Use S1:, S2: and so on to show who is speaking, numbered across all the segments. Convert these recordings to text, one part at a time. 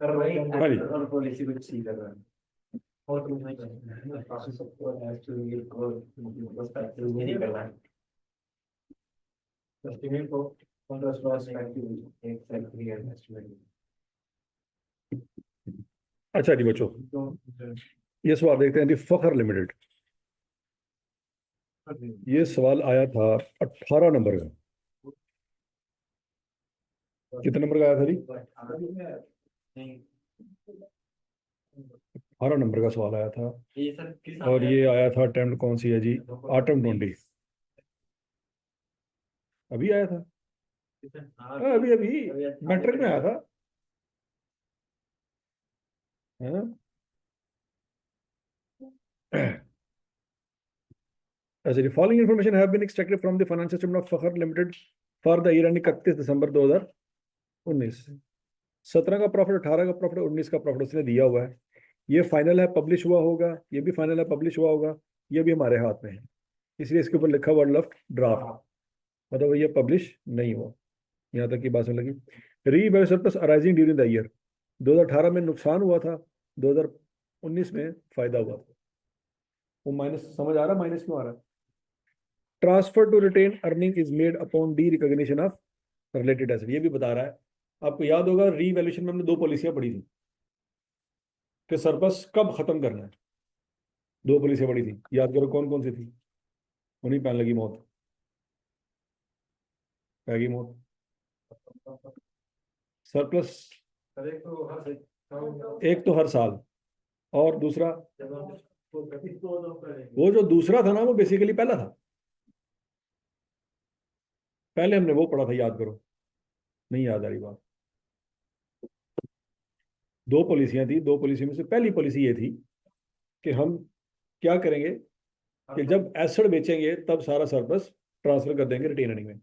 S1: कर रही
S2: हाँ जी।
S1: और पॉलिसी कुछ सी कर रहा है और तुम नहीं करना है प्रोसेस सबको एक्चुअली को बस एक्चुअली नहीं करना है एस्टिमेट को कंट्रोल क्रॉस एक्टिविटी एक फैक्ट्री है एस्टिमेट
S2: अच्छा जी बच्चों,
S1: तो
S2: ये सवाल देखते हैं जी। फखर लिमिटेड, ये सवाल आया था 18 नंबर का। कितने नंबर का आया था जी? 18 नंबर का सवाल आया था।
S1: ये सर किस
S2: और ये आया था, अटेम्प्ट कौन सी है जी? आटम 20 अभी आया था। हाँ, अभी अभी मैट्रिक में आया था। हाँ? अच्छा जी, following information have been extracted from the financial statement of Fakhar limited for the year ending 31 December 2019। 17 का प्रॉफिट, 18 का प्रॉफिट, 19 का प्रॉफिट उसने दिया हुआ है। ये फाइनल है, पब्लिश हुआ होगा। ये भी फाइनल है, पब्लिश हुआ होगा। ये भी हमारे हाथ में है, इसलिए इसके ऊपर लिखा हुआ लेफ्ट ड्राफ्ट, मतलब ये पब्लिश नहीं हुआ। यहाँ तक की बात समझ लगी। री surplus arising during the year, 2018 में नुकसान हुआ था, 2019 में फायदा हुआ था। वो माइनस समझ आ रहा, माइनस क्यों आ रहा है? Transfer to retain earning is made upon the recognition of related asset, ये भी बता रहा है। आपको याद होगा रीवैल्यूएशन में हमने दो पॉलिसियां पढ़ी थी कि सरप्लस कब खत्म करना है। दो पॉलिसियां पढ़ी थी, याद करो कौन कौन सी थी। उन्हीं पैन लगी मौत, पैगी मौत। सरप्लस एक तो हर साल, और दूसरा वो जो दूसरा था ना, वो बेसिकली पहला था। पहले हमने वो पढ़ा था, याद करो। नहीं याद आ रही बात। दो पॉलिसियां थी, दो पॉलिसी में से पहली पॉलिसी ये थी कि हम क्या करेंगे कि जब एसेट बेचेंगे तब सारा सरप्लस ट्रांसफर कर देंगे रिटेन अर्निंग में।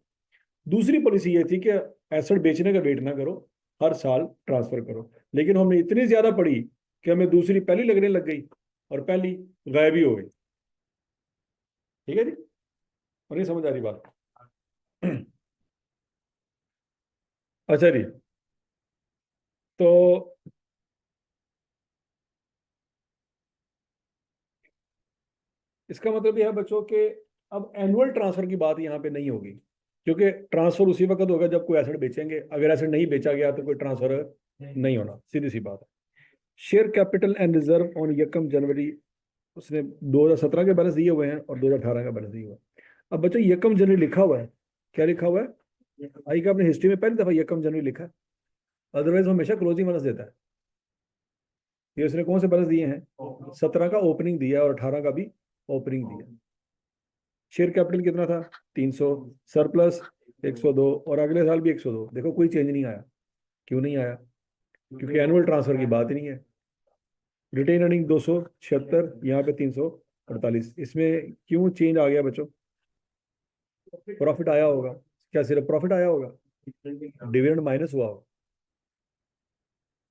S2: दूसरी पॉलिसी ये थी कि एसेट बेचने का वेट ना करो, हर साल ट्रांसफर करो। लेकिन हमने इतनी ज्यादा पढ़ी कि हमें दूसरी पहली लगने लग गई और पहली गायब ही हो गई। ठीक है जी, और नहीं समझ आ रही बात? अच्छा जी, तो इसका मतलब यह है बच्चों के अब एनुअल ट्रांसफर की बात यहाँ पे नहीं होगी, क्योंकि ट्रांसफर उसी वक्त होगा जब कोई एसेट बेचेंगे। अगर एसेट नहीं बेचा गया तो कोई ट्रांसफर नहीं होना, सीधी सी बात है। Share capital and reserve on यकम जनवरी, उसने 2017 के बैलेंस दिए हुए हैं और 2018 का बैलेंस दिया हुआ है। अब बच्चों यकम जनवरी लिखा हुआ है, क्या लिखा हुआ है? आई का अपने हिस्ट्री में पहली दफा यकम जनवरी लिखा है, अदरवाइज हमेशा क्लोजिंग बैलेंस देता है। ये उसने कौन से बैलेंस दिए हैं? 17 का ओपनिंग दिया और 18 का भी ओपनिंग दिया। शेयर कैपिटल कितना था? 300, सरप्लस 102, और अगले साल भी 102। देखो कोई चेंज नहीं आया। क्यों नहीं आया? क्योंकि एनुअल ट्रांसफर की बात ही नहीं है। रिटेन अर्निंग 276, यहाँ पे 348। इसमें क्यों चेंज आ गया बच्चों? प्रॉफिट आया होगा। क्या सिर्फ प्रॉफिट आया होगा? डिविडेंड माइनस हुआ होगा।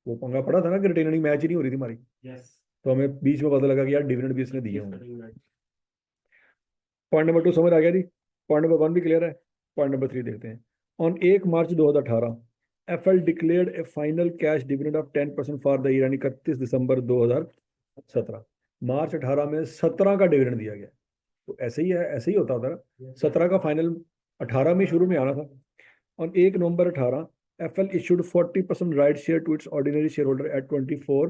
S2: वो पंगा पड़ा था ना कि रिटेन अर्निंग मैच ही नहीं हो रही थी हमारी, तो हमें बीच में पता लगा कि यार डिविडेंड भी इसने दिए होंगे। पॉइंट नंबर 2 समझ आ गया जी? पॉइंट नंबर 1 भी क्लियर है। पॉइंट नंबर 3 देखते हैं। On 1 March 2018 FL declared A final cash dividend of 10% for the year, यानी 31 दिसंबर 2017। मार्च 18 में 17 का डिविडेंड दिया गया। तो ऐसे ही है, ऐसे ही होता होता ना। 17 का फाइनल 18 में शुरू में आना था। On 1 November 18 FL issued 40% right share to its ordinary share holder at 24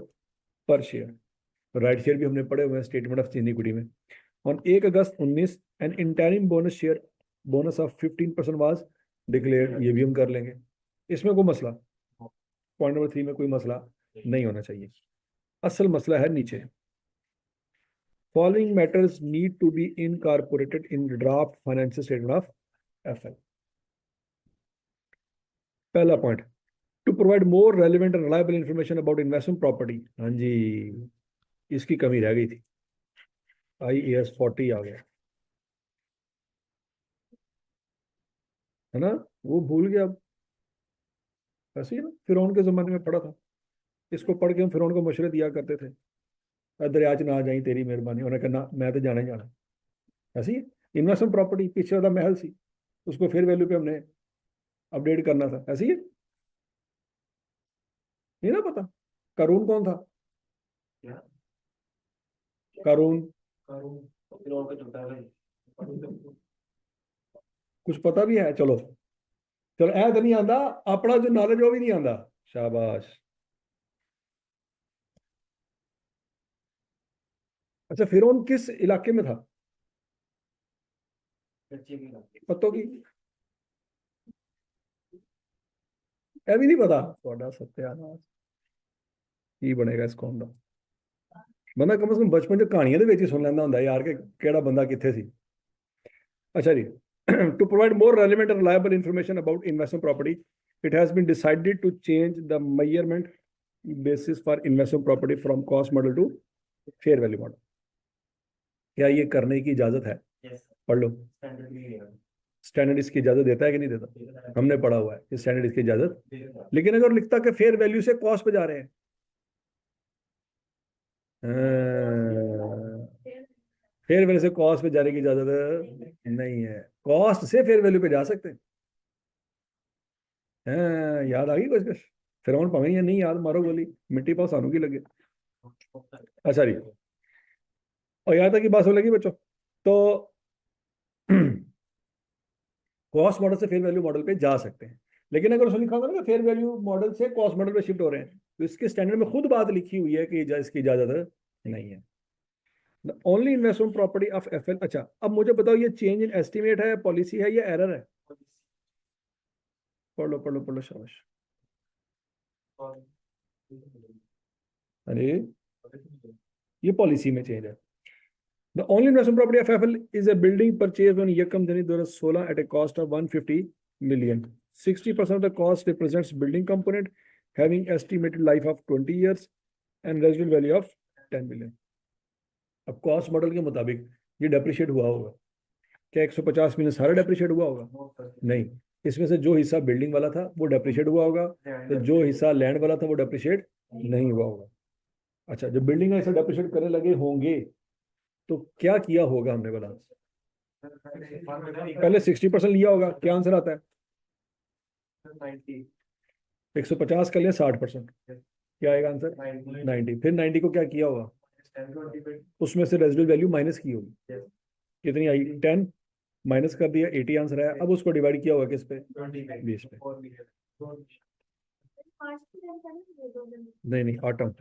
S2: per share. Right share भी हमने पढ़े हुए हैं स्टेटमेंट ऑफ चेंज इक्विटी में। On 1 August 19 N interim bonus share bonus of 15% was declared, ये भी हम कर लेंगे। इसमें कोई मसला, पॉइंट नंबर 3 में कोई मसला नहीं होना चाहिए। असल मसला है नीचे। Following matters need to be incorporated in draft financial statement of FL. पहला point, to provide more relevant and reliable information about investment property. हाँ जी, इसकी कमी रह गई थी। IAS 40 आ गया है ना, वो भूल गया अब। ऐसे ही ना, फिरौन के जमाने में पढ़ा था। इसको पढ़ के हम फिरौन को मशवरे दिया करते थे, दरिया च ना जाई तेरी मेहरबानी। उन्हें कहना मैं तो जाना ही जाना। ऐसे ही इन्वेस्टमेंट प्रॉपर्टी पीछे वाला महल सी, उसको फिर वैल्यू पे हमने अपडेट करना था। ऐसे ही नहीं ना पता? करून कौन था?
S1: क्या
S2: करून
S1: करूँ? फिर और कुछ होता है भाई।
S2: कुछ पता भी है? चलो चलो, ऐ तो नहीं आंदा, अपना जो नॉलेज वो भी नहीं आंदा। शाबाश। अच्छा, फिरौन किस इलाके में था?
S1: कच्चे की बात।
S2: पत्तों की? ऐ भी नहीं पता? थोड़ा सत्यानाश की बनेगा इस कौम का। बंदा कम से कम बचपन च कहानियां ਦੇ ਵਿੱਚ ਹੀ ਸੁਣ ਲੈਂਦਾ ਹੁੰਦਾ यार कि ਕਿਹੜਾ ਬੰਦਾ ਕਿੱਥੇ ਸੀ। अच्छा जी, to provide more relevant and reliable information about investment property, it has been decided to change the measurement basis for investment property from cost model to fair value model. क्या ये करने की इजाजत है?
S1: यस,
S2: पढ़ लो।
S1: स्टैंडर्ड नहीं है।
S2: Standard इसकी इजाजत देता है कि नहीं देता? हमने पढ़ा हुआ है कि स्टैंडर्ड इसकी इजाजत,
S1: देगा।
S2: लेकिन अगर लिखता कि फेयर वैल्यू से कॉस्ट पे जा रहे हैं, फेयर वैल्यू से कॉस्ट पे जाने की इजाजत नहीं है। कॉस्ट से फेयर वैल्यू पे जा सकते हैं। याद आ गई कुछ कुछ? फिर भावें ये नहीं याद, मारो गोली, मिट्टी पाओ सानू की लगे। अच्छा जी, और यहाँ तक की बात सुन लगी बच्चों? तो कॉस्ट मॉडल से फेयर वैल्यू मॉडल पे जा सकते हैं, लेकिन अगर उसने लिखा होगा ना फेयर वैल्यू मॉडल से कॉस्ट मॉडल पे शिफ्ट हो रहे हैं, तो इसके स्टैंडर्ड में खुद बात लिखी हुई है कि इसकी इजाजत नहीं है। The only investment property of FL. अच्छा, अब मुझे बताओ ये चेंज इन एस्टिमेट है, पॉलिसी है, या एरर है? पढ़ लो पढ़ लो पढ़ लो, शाबाश। अरे ये पॉलिसी में चेंज है। The only investment property of FL is a building purchased on Yakam Jani 2016 at a cost of 150 million. 60% of the cost represents building component having estimated life of 20 years and residual value of 10 million. अब cost model के मुताबिक ये depreciate हुआ होगा क्या? 150 million सारा depreciate हुआ होगा? नहीं, इसमें से जो हिस्सा बिल्डिंग वाला था वो डेप्रिशिएट हुआ होगा, तो जो हिस्सा लैंड वाला था वो डेप्रिशिएट नहीं हुआ होगा। अच्छा, जब बिल्डिंग का हिस्सा डेप्रिशिएट करने लगे होंगे तो क्या किया होगा? हमने बोला पहले 60% लिया होगा। क्या आंसर आता है? 150 कर लिया 60%, क्या आएगा आंसर? 90। फिर 90 को क्या किया होगा? उसमें से रेजिडुअल वैल्यू माइनस की होगी। कितनी आई? 10 माइनस कर दिया, 80 आंसर आया। अब उसको डिवाइड किया होगा किस पे? 20 पे। नहीं नहीं, autumn.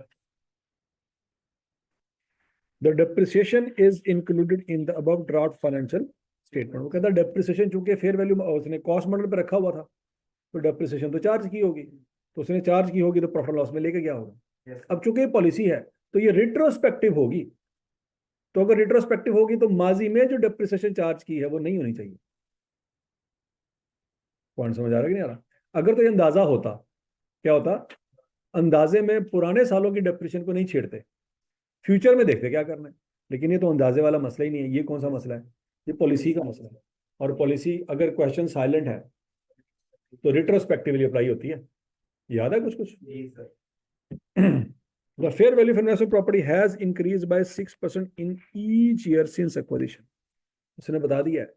S2: The depreciation is included in the above draft financial statement. वो कहता है डेप्रिसिएशन चूंकि फेयर वैल्यू उसने कॉस्ट मॉडल पे रखा हुआ था, तो डेप्रिसिएशन तो चार्ज की होगी, तो उसने चार्ज की होगी तो प्रॉफिट लॉस में लेके क्या होगा? अब चूंकि ये पॉलिसी है तो ये रिट्रोस्पेक्टिव होगी, तो अगर रिट्रोस्पेक्टिव होगी तो माजी में जो डेप्रिसिएशन चार्ज की है वो नहीं होनी चाहिए। पॉइंट समझ आ रहा है कि नहीं आ रहा? अगर तो ये अंदाजा होता, क्या होता? अंदाजे में पुराने सालों की डेप्रिसिएशन को नहीं छेड़ते, फ्यूचर में देखते क्या करना है। लेकिन ये तो अंदाजे वाला मसला ही नहीं है। ये कौन सा मसला है? ये पॉलिसी का मसला है। और पॉलिसी अगर क्वेश्चन साइलेंट है तो रिट्रोस्पेक्टिवली अप्लाई होती है। याद है कुछ कुछ? The fair value of investment property has increased by 6% in each year since acquisition. उसने बता दिया है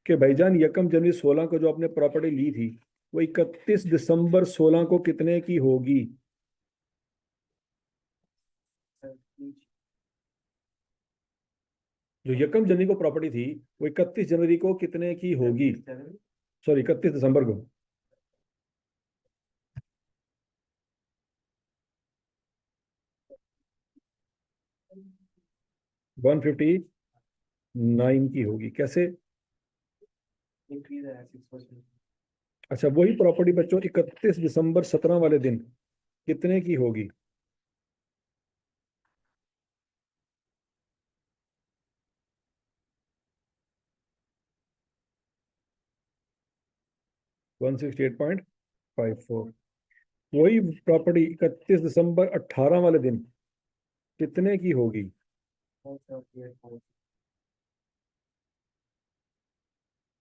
S2: कि भाईजान यकम जनवरी 16 को जो आपने प्रॉपर्टी ली थी वो 31 दिसंबर 16 को कितने की होगी? जो यकम जनवरी को प्रॉपर्टी थी वो 31 जनवरी को कितने की होगी? सॉरी, 31 दिसंबर को। वन 59 की होगी। कैसे? अच्छा, वही प्रॉपर्टी बच्चों 31 दिसंबर 17 वाले दिन कितने की होगी? $168.54। वही प्रॉपर्टी 31 दिसंबर 18 वाले दिन कितने की होगी?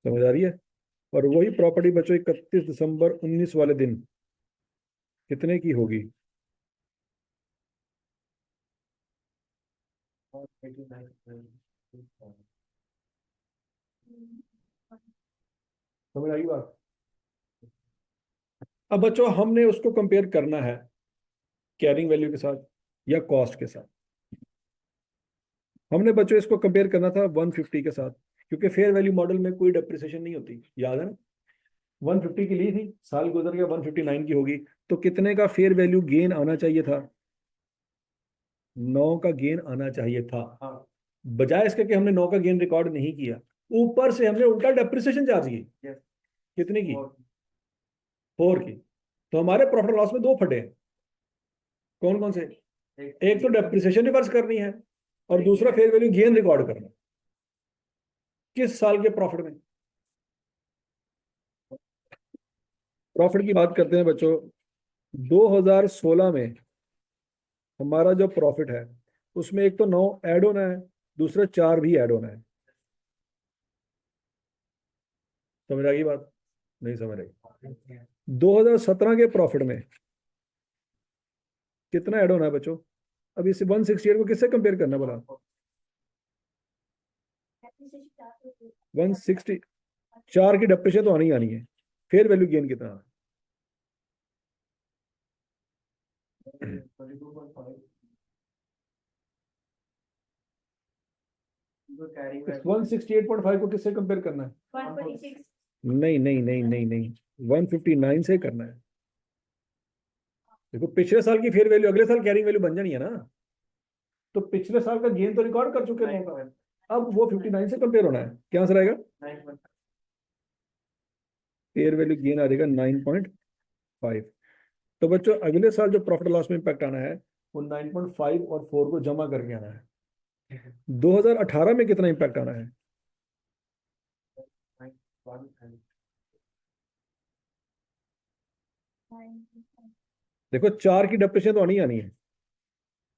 S2: समझ आ रही है? और वही प्रॉपर्टी बच्चों 31 दिसंबर 19 वाले दिन कितने की होगी? समझ आई बात? अब बच्चों हमने उसको कंपेयर करना है कैरिंग वैल्यू के साथ या कॉस्ट के साथ। हमने बच्चों इसको कंपेयर करना था 150 के साथ, क्योंकि फेयर वैल्यू मॉडल में कोई डेप्रिसिएशन नहीं होती, याद है ना। 150 की ली थी, साल गुजर गया, 159 की होगी, तो कितने का फेयर वैल्यू गेन आना चाहिए था? 9 का गेन आना चाहिए था।
S1: हाँ।
S2: बजाय इसके कि हमने 9 का गेन रिकॉर्ड नहीं किया, ऊपर से हमने उल्टा डेप्रिसिएशन चार्ज की।
S1: Yes.
S2: कितने की?
S1: और
S2: 4 की। तो हमारे प्रॉफिट लॉस में दो फटे हैं। कौन कौन से? एक तो डेप्रिसिएशन रिवर्स करनी है और दूसरा फेयर वैल्यू गेन रिकॉर्ड करना। किस साल के प्रॉफिट में? प्रॉफिट की बात करते हैं बच्चों। 2016 में हमारा जो प्रॉफिट है उसमें एक तो 9 ऐड होना है, दूसरा 4 भी ऐड होना है। समझ आ गई बात? नहीं समझ आई। 2017 के प्रॉफिट में कितना ऐड होना है बच्चों? अब इस 168 को किससे कंपेयर करना बोला? 160, 4 की डेप्रिसिएशन तो आनी ही आनी है। फेयर वैल्यू गेन कितना? 168.5 को किससे कंपेयर करना है?
S3: 146।
S2: नहीं नहीं नहीं नहीं नहीं, 159 से करना है। देखो पिछले साल की फेयर वैल्यू अगले साल कैरिंग वैल्यू बन जानी है ना, तो पिछले साल का गेन तो रिकॉर्ड कर चुके हैं, अब वो 59 से कंपेयर होना है। क्या आंसर आएगा? फेयर वैल्यू गेन आ जाएगा 9.5। तो बच्चों अगले साल जो प्रॉफिट लॉस में इंपैक्ट आना है वो 9.5 और 4 को जमा करके आना है। 2018 में कितना इंपैक्ट आना है? देखो 4 की डेप्रिसिएशन तो आनी ही आनी है।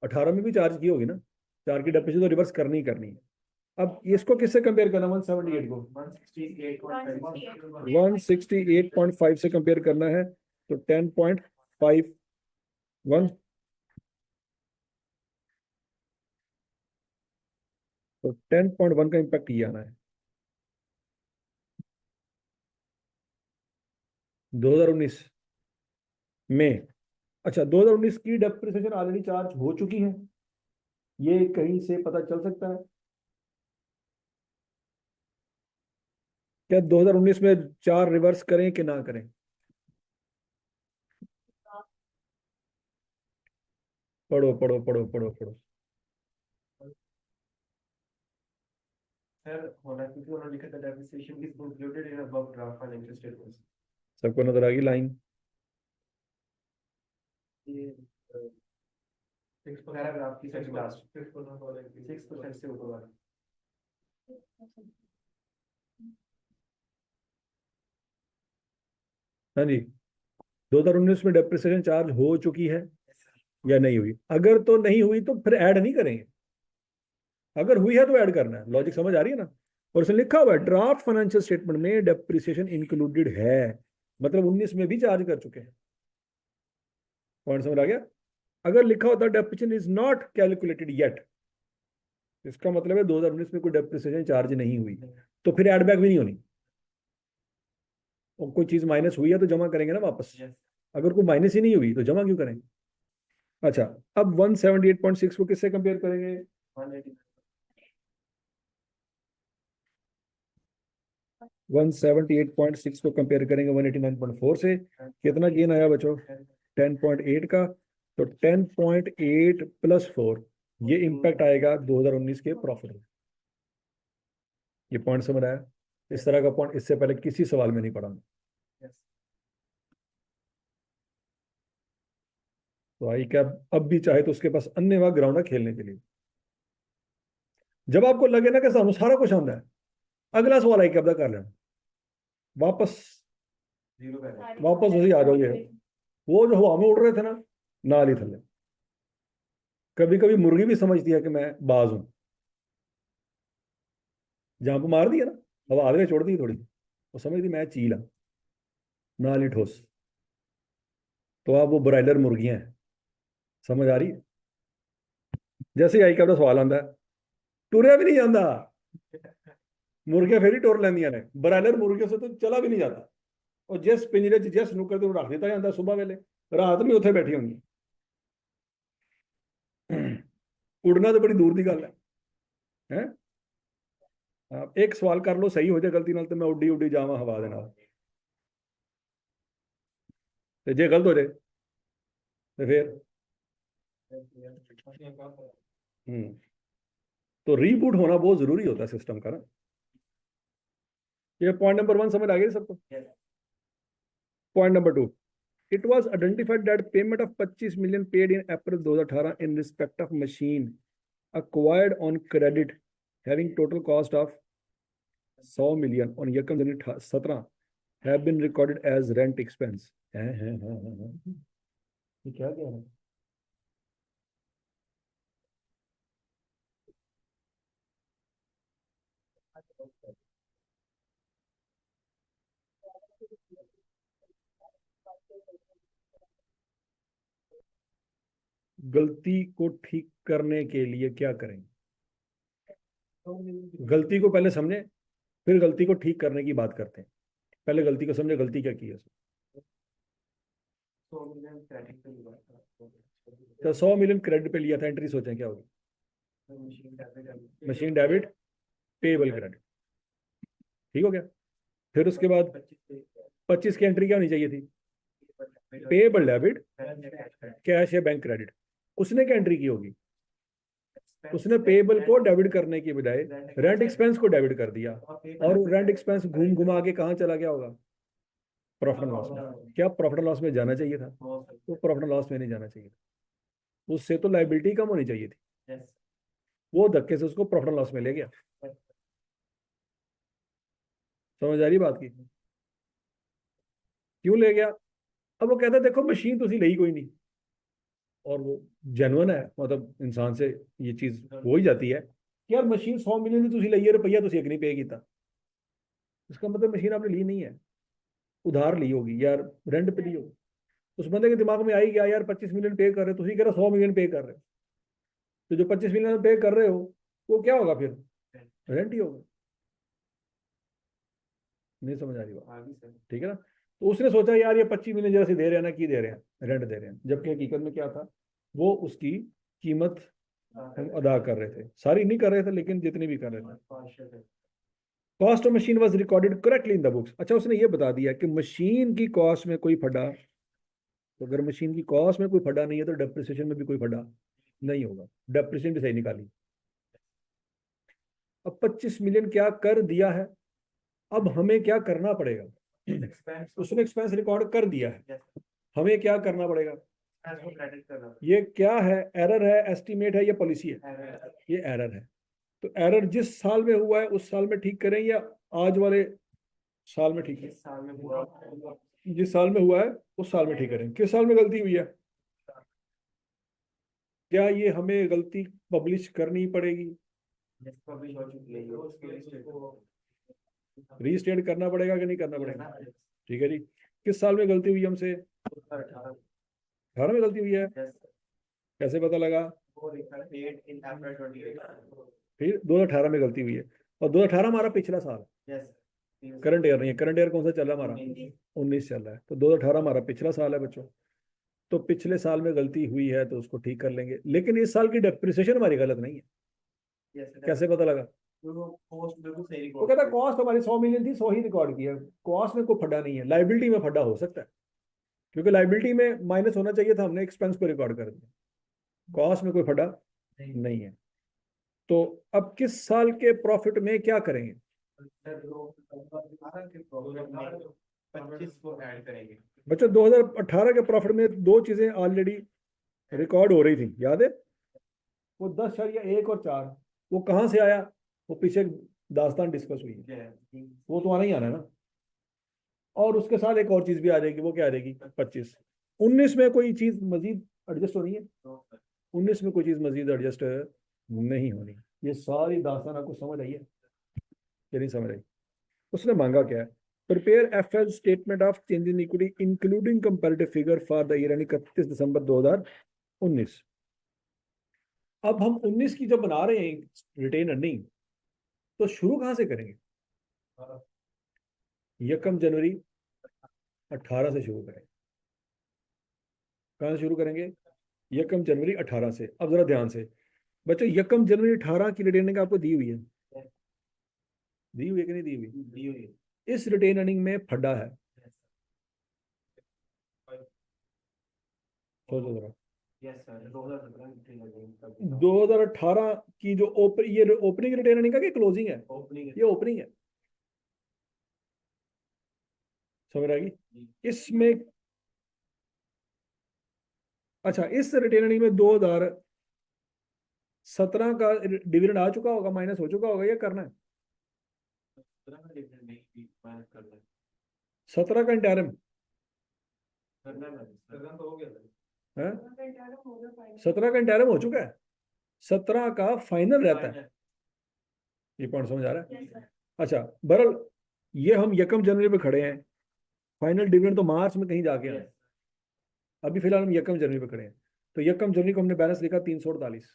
S2: 18 में भी चार्ज की होगी ना, 4 की डेप्रिसिएशन तो रिवर्स करनी ही करनी है। अब इसको किससे कंपेयर करना? 178 को 168.5 से कंपेयर करना है, तो 10.51, तो 10.1 का इंपैक्ट ये आना है। 2019 में, अच्छा 2019 की डेप्रिसिएशन ऑलरेडी चार्ज हो चुकी है, ये कहीं से पता चल सकता है क्या? 2019 में 4 रिवर्स करें कि ना करें? पढ़ो पढ़ो पढ़ो पढ़ो पढ़ो।
S1: सर होना, क्योंकि उन्होंने लिखा था depreciation is included in above draft financial statements.
S2: सबको नजर आ गई लाइन?
S1: ये 6 पैराग्राफ की सेकंड लास्ट 6% से ऊपर वाला।
S2: हाँ जी, 2019 में डेप्रिसिएशन चार्ज हो चुकी है या नहीं हुई? अगर तो नहीं हुई तो फिर ऐड नहीं करेंगे, अगर हुई है तो ऐड करना है। लॉजिक समझ आ रही है ना? और इसमें लिखा हुआ है ड्राफ्ट फाइनेंशियल स्टेटमेंट में डेप्रिसिएशन इंक्लूडेड है, मतलब 19 में भी चार्ज कर चुके हैं। पॉइंट समझ आ गया? अगर लिखा होता depreciation is not calculated yet, इसका मतलब है 2019 में कोई डेप्रिसिएशन चार्ज नहीं हुई, तो फिर एड बैक भी नहीं होनी। और कोई चीज माइनस हुई है तो जमा करेंगे ना वापस। अगर कोई माइनस ही नहीं हुई तो जमा क्यों करें? अच्छा, अब 178.6 को किससे कंपेयर करेंगे? 178.6 को कंपेयर करेंगे 189.4 से। कितना गेन आया बच्चों? 10.8 का। तो 10.8 प्लस 4, ये इंपैक्ट आएगा 2019 के प्रॉफिट में। ये पॉइंट समझ आया? इस तरह का पॉइंट इससे पहले किसी सवाल में नहीं पढ़ा। तो आई कैब अब भी चाहे तो उसके पास अन्य वह ग्राउंड है खेलने के लिए। जब आपको लगे ना कि सामने सारा कुछ आंदा है, अगला सवाल आई कैब का कर लेना, वापस उसी आ जाओगे। वो जो हवा में उड़ रहे थे ना, नाल ही थले। कभी कभी मुर्गी भी समझती है कि मैं बाज हूं, जंप मार दिया ना, हवा आगे छोड़ दी थोड़ी, वो समझती मैं चील हूं, नाल ही ठोस। तो आप वो ब्रायलर मुर्गियां हैं। समझ आ रही है? जैसे ही आई कैब का सवाल आंदा है, टुरिया भी नहीं जाता, मुर्गियां फिर ही टोर लेंदियां ने, ब्रायलर मुर्गियों से तो चला भी नहीं जाता। और जिस पिंजरे च जिस नुक्कर ते रख दिता जाता सुबह वेले, रात भी उत्थे बैठी होंगी। उड़ना तो बड़ी दूर की गल है। आप एक सवाल कर लो सही हो जाए गलती नाल तो मैं उड्डी उड्डी जावां हवा दे नाल, ते जे गलत हो जाए तो फिर हम्म तो रीबूट होना बहुत जरूरी होता है सिस्टम का ना। ये पॉइंट नंबर 1 समझ आ गई सबको। Point number 2, it was identified that payment of 25 million paid in April 2018 in respect of machine acquired on credit having total cost of 100 million on Yakam January 17 have been recorded as rent expense। ये क्या कह रहा है? गलती को ठीक करने के लिए क्या करेंगे? गलती को पहले समझे, फिर गलती को ठीक करने की बात करते हैं। पहले गलती को समझे, गलती क्या की है उसने। तो 100 मिलियन क्रेडिट पे लिया था, एंट्री सोचें क्या होगी। मशीन डेबिट, पेबल क्रेडिट, ठीक हो गया। फिर उसके बाद 25 की एंट्री क्या होनी चाहिए थी? पेबल डेबिट, कैश या बैंक क्रेडिट। उसने क्या एंट्री की होगी? उसने पेबल को डेबिट करने की बजाय रेंट एक्सपेंस को डेबिट कर दिया, और रेंट एक्सपेंस घूम घुमा के कहाँ चला गया होगा? प्रॉफिट एंड लॉस में। क्या प्रॉफिट एंड लॉस में जाना चाहिए था? तो प्रॉफिट एंड लॉस में नहीं जाना चाहिए था, उससे तो लाइबिलिटी कम होनी चाहिए थी। वो धक्के से उसको प्रॉफिट एंड लॉस में ले गया। समझ आ रही बात की? क्यों ले गया? अब वो कहता है देखो मशीन तो ले ही कोई नहीं, और वो जेन्युइन है, मतलब इंसान से ये चीज हो ही जाती है कि यार मशीन 100 मिलियन की लईए, रुपया एक नहीं पे किया। इसका मतलब मशीन आपने ली नहीं है, उधार ली होगी यार, रेंट पे ली होगी। उस बंदे के दिमाग में आई गया यार 25 मिलियन पे कर रहे हो, तुम कह रहे हो 100 मिलियन पे कर रहे हो, तो जो 25 मिलियन पे कर रहे हो वो क्या होगा फिर? रेंट ही होगा। नहीं समझ आ रही बात? ठीक है ना। तो उसने सोचा यार ये 25 मिलियन जैसे दे रहे हैं ना, की दे रहे हैं, रेंट दे रहे हैं, जबकि हकीकत में क्या था, वो उसकी कीमत हम अदा कर रहे थे, सारी नहीं कर रहे थे लेकिन जितनी भी कर रहे थे। Cost of machine was recorded correctly in the books. अच्छा, उसने ये बता दिया कि मशीन की कॉस्ट में कोई फटा, तो अगर मशीन की कॉस्ट में कोई फटा नहीं है तो डेप्रिसिएशन में भी कोई फटा नहीं होगा, डेप्रिसिएशन भी सही निकाली। अब 25 मिलियन क्या कर दिया है, अब हमें क्या करना पड़ेगा? उसने एक्सपेंस रिकॉर्ड कर दिया है, हमें क्या करना पड़ेगा? ये क्या है? एरर है, एस्टिमेट है या पॉलिसी है? ये एरर है। तो एरर जिस साल में हुआ है उस साल में ठीक करें या आज वाले साल में ठीक है? जिस साल में हुआ है उस साल में ठीक करें। किस साल में गलती हुई है? क्या ये हमें गलती पब्लिश करनी पड़ेगी? रीस्टेट करना पड़ेगा कि नहीं करना पड़ेगा? ठीक है जी। किस साल में गलती हुई हमसे? 18 में गलती हुई है। कैसे पता लगा? फिर 2018 में गलती हुई है, और 2018 हमारा पिछला साल, करंट ईयर नहीं है। करंट ईयर कौन सा चल रहा है हमारा? 19 चल रहा है, तो 2018 हमारा पिछला साल है बच्चों। तो पिछले साल में गलती हुई है तो उसको ठीक कर लेंगे, लेकिन इस साल की डेप्रिसिएशन हमारी गलत नहीं है। कैसे पता लगा? वो कहता कॉस्ट हमारी 100 मिलियन थी, 100 ही रिकॉर्ड किया, कॉस्ट में कोई फटा नहीं है, लाइबिलिटी में फटा हो सकता है, क्योंकि लाइबिलिटी में माइनस होना चाहिए था, हमने एक्सपेंस को रिकॉर्ड कर दिया, कॉस्ट में कोई फटा नहीं है। तो अब किस साल के प्रॉफिट में क्या करेंगे? 25 को ऐड करेंगे बच्चों। 2018 के प्रॉफिट में दो चीजें ऑलरेडी रिकॉर्ड हो रही थी, याद है? वो 10.1 और 4, वो कहाँ से आया? वो पीछे दास्तान डिस्कस हुई है, वो तो आना ही आना है ना। और उसके साथ एक और चीज भी आ जाएगी, वो क्या आ जाएगी? 25। 19 में कोई चीज मजीद एडजस्ट होनी है? 19 में कोई चीज मजीद एडजस्ट नहीं होनी। ये सारी दास्तान आपको समझ आई है कि नहीं समझ आई? उसने मांगा क्या है? Prepare FL statement of change in equity including comparative figure for the year यानी 31 दिसंबर 2019। अब हम 19 की जब बना रहे हैं रिटेन अर्निंग, तो शुरू कहां से करेंगे? 1 जनवरी 18 से शुरू करेंगे। कहां से शुरू करेंगे? 1 जनवरी 18 से। अब जरा ध्यान से, बच्चों यकम जनवरी 18 की रिटेन अर्निंग आपको दी हुई है, दी हुई है कि नहीं दी हुई?
S1: दी हुई है।
S2: इस रिटेन अर्निंग में फड्डा है, सोचो जरा।
S1: यस सर, 2017
S2: 2018 की जो ये ओपनिंग रिटेन अर्निंग का कि क्लोजिंग है?
S1: ओपनिंग
S2: ये ओपनिंग है, समझ आ गई? इसमें अच्छा, इस रिटेन अर्निंग में 2017 का डिविडेंड आ चुका होगा, माइनस हो चुका होगा, या करना है? 17 का इंटरम
S1: तो हो गया सर।
S2: है, 17 का इंटरम हो चुका है, 17 का फाइनल रहता है। ये पॉइंट समझ आ रहा है? अच्छा, बहरहाल ये हम यकम जनवरी पे खड़े हैं, फाइनल डिविडेंड तो मार्च में कहीं जाके आए, अभी फिलहाल हम यकम जनवरी पे खड़े हैं। तो यकम जनवरी को हमने बैलेंस लिखा 348,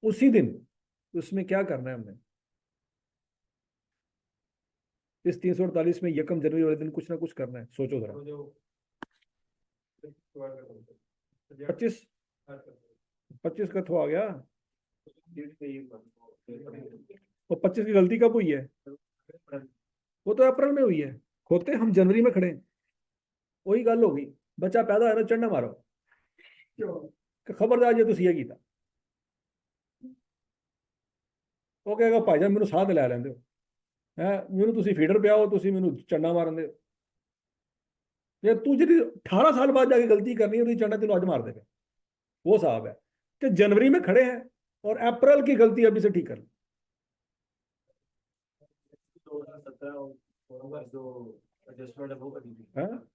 S2: उसी दिन उसमें क्या करना है हमने? इस 348 में यकम जनवरी वाले दिन कुछ ना कुछ करना है, सोचो जरा। 25, 25 का तो आ गया, और 25 की गलती कब हुई है? वो तो अप्रैल में हुई है, होते हम जनवरी में खड़े हैं। वही गल होगी, बच्चा पैदा है ना चढ़ना मारो कि खबरदार जे तुसी ये कीता, ਉਹ ਕਹੇਗਾ ਭਾਈਜਾਨ ਮੈਨੂੰ ਸਾਹ ਤੇ ਲੈ ਲੈਂਦੇ ਹੋ ਹੈ, ਮੈਨੂੰ ਤੁਸੀਂ ਫੀਡਰ ਪਿਆਓ, ਤੁਸੀਂ ਮੈਨੂੰ ਚੰਡਾ ਮਾਰਨ ਦੇ, ਜੇ ਤੂੰ ਜਿਹੜੀ 18 साल बाद जाके गलती करनी है, चंडा तेन अज मार देगा, वो साहब है कि जनवरी में खड़े हैं और अप्रैल की गलती अभी से ठीक कर ली।
S1: 2017 जो एडजस्टमेंट है वो करी थी।
S2: हाँ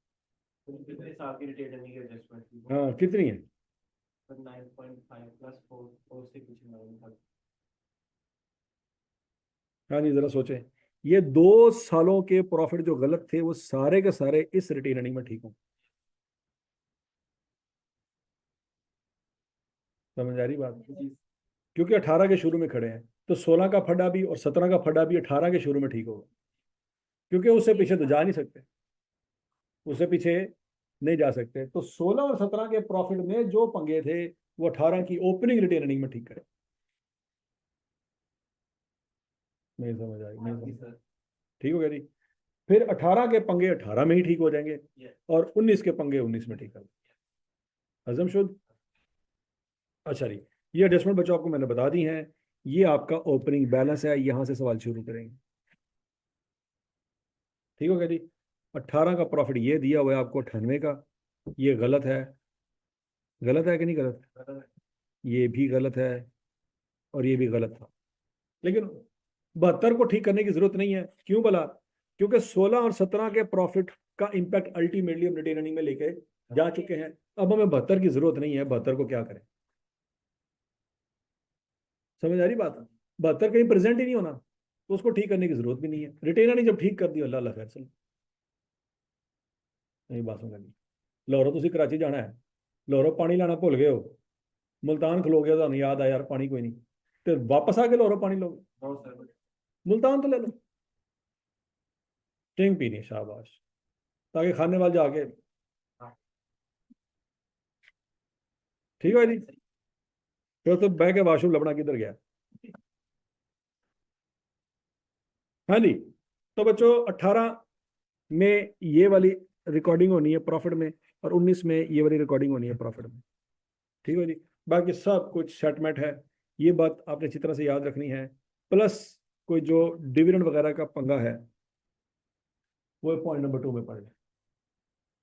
S1: कितने साल की रिटेन अर्निंग की एडजस्टमेंट थी?
S2: हाँ, कितनी है?
S1: 9.5 प्लस 4 से कुछ 9 था।
S2: हाँ जी, जरा सोचें, ये 2 सालों के प्रॉफिट जो गलत थे वो सारे के सारे इस रिटेन अर्निंग में ठीक हों, समझ आ रही बात? क्योंकि 18 के शुरू में खड़े हैं, तो 16 का फड्डा भी और 17 का फड्डा भी 18 के शुरू में ठीक होगा, क्योंकि उससे पीछे तो जा नहीं सकते, उससे पीछे नहीं जा सकते। तो 16 और 17 के प्रॉफिट में जो पंगे थे वो 18 की ओपनिंग रिटेन अर्निंग में ठीक करें। नहीं समझ आई? नहीं समझ? ठीक हो गया जी। फिर 18 के पंगे 18 में ही ठीक हो जाएंगे, और 19 के पंगे 19 में ठीक कर, हजम शुद्ध। अच्छा जी, ये एडजस्टमेंट बच्चों आपको मैंने बता दी है, ये आपका ओपनिंग बैलेंस है, यहां से सवाल शुरू करेंगे। ठीक हो गया जी। 18 का प्रॉफिट ये दिया हुआ है आपको 98 का, ये गलत है, गलत है कि नहीं गलत? ये भी गलत है, और ये भी गलत था, लेकिन 72 को ठीक करने की जरूरत नहीं है। क्यों भला? क्योंकि 16 और 17 के प्रॉफिट का इंपैक्ट अल्टीमेटली हम रिटेन अर्निंग में लेके जा चुके हैं, अब हमें 72 की जरूरत नहीं है। 72 को क्या करें? समझ आ रही बात? 72 कहीं प्रेजेंट ही नहीं होना, तो उसको ठीक करने की जरूरत भी नहीं है। रिटेन अर्निंग जब ठीक कर दी, अल्लाह अल्लाह खैर, चलो नहीं बात समझ गई। लाहौरों तुम कराची जाना है, लाहौरों पानी लाना भुल गए हो, मुल्तान खलो गया, ਤੁਹਾਨੂੰ याद आया यार पानी कोई नहीं, तो वापस आके लाहौरों पानी लो, मुल्तान तो ले लो, टिंग पीनी, शाबाश, ताकि खाने वाल जाके, ठीक है जी। फिर तो बह के वाशरूम लबना किधर गया। हाँ जी, तो बच्चों 18 में ये वाली रिकॉर्डिंग होनी है प्रॉफिट में, और 19 में ये वाली रिकॉर्डिंग होनी है प्रॉफिट में। ठीक है जी, बाकी सब कुछ सेटमेंट है, ये बात आपने अच्छी तरह से याद रखनी है। प्लस कोई जो डिविडेंड वगैरह का पंगा है वो पॉइंट नंबर 2 में पड़ जाए।